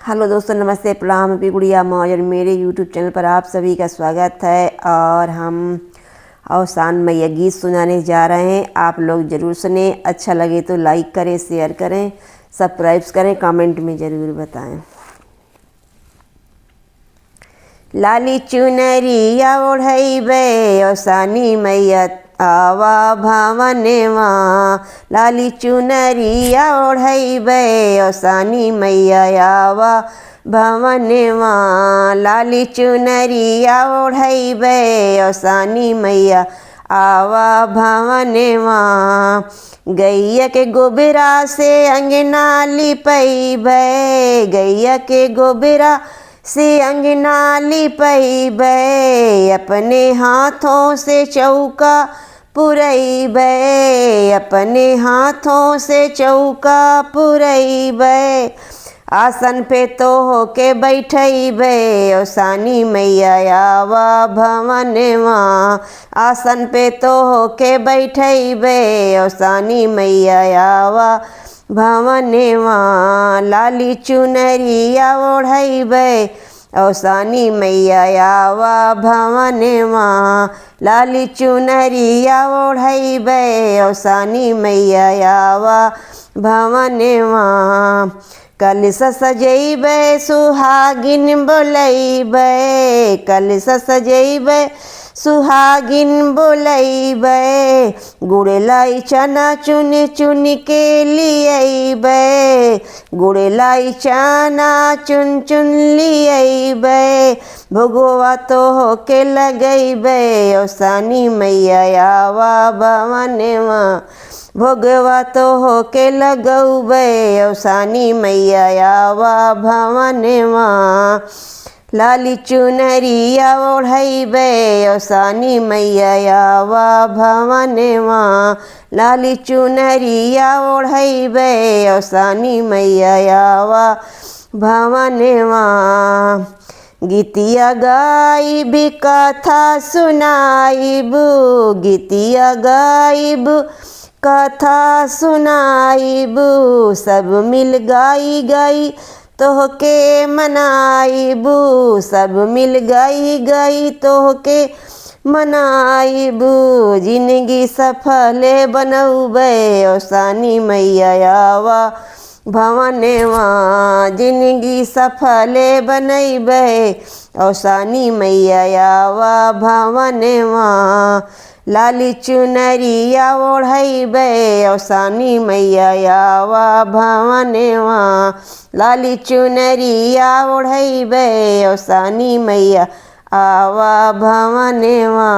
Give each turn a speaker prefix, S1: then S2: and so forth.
S1: Hello दोस्तों, नमस्ते, प्रणाम, मैं गुड़िया मौज और मेरे यूट्यूब चैनल पर आप सभी का स्वागत है। और हम अवसान मैया गीत सुनाने जा रहे हैं। आप लोग ज़रूर सुने। अच्छा लगे तो लाइक करें, शेयर करें, सब्सक्राइब करें, कमेंट में ज़रूर बताएं। लाली चुनरिया ओढ़ैबे अवसानी मैया आवा भवनवा। लाली चुनरिया ओढ़ैबे अवसानी मैया आवा भवनवा। लाली चुनरिया ओढ़ैबे अवसानी मैया आवा भवनवा। गैया के गोबरा से अंगना लिपैबे, गैया के गोबरा से अंगना लिपैबे। अपने हाथों से चौका पुरैबे, अपने हाथों से चौका पुरैबे। आसन पे तो होके बैठैबे अवसानी मैया आवा भवनवा। आसन पे तो होके बैठैबे अवसानी मैया आवा भवनवा। लाली चुनरिया ओढ़ैबे अवसानी मैया आवा भवनवा। लाली चुनरिया ओढ़ैबे अवसानी मैया आवा भवनवा। कलश सजैबे सुहागिन बोलैबे, कलश सजैबे सुहागिन बोलैबे। गुड़ लाई चना चुन चुन के लियैबे, गुड़ लाई चना चुन चुन लियैबे। भोगवा तो होके लगैबे अवसानी मैया आवा भवनवा। भोगवा तो होके लगौबे अवसानी मैया आवा भवनवा। लाली चुनरिया ओढ़ैबे अवसानी मैया आवा भवनवा। लाली चुनरिया ओढ़ैबे अवसानी मैया आवा भवनवा। गीतिया गाइब कथा सुनाइबू, गीतिया गाइब कथा सुनाइबू। सब मिल गाई गाई तोहके मनाइबू, सब मिल गाई गाई तोहके मनाइबू। जिंदगी सफल बनौबे अवसानी मैया आवा भवनवा। जिंदगी सफल बनैबे अवसानी मैया आवा भवनवा। लाली चुनरिया ओढ़ैबे अवसानी मैया आवा भवनवा। लाली चुनरिया ओढ़ैबे अवसानी मैया आवा भवनवा।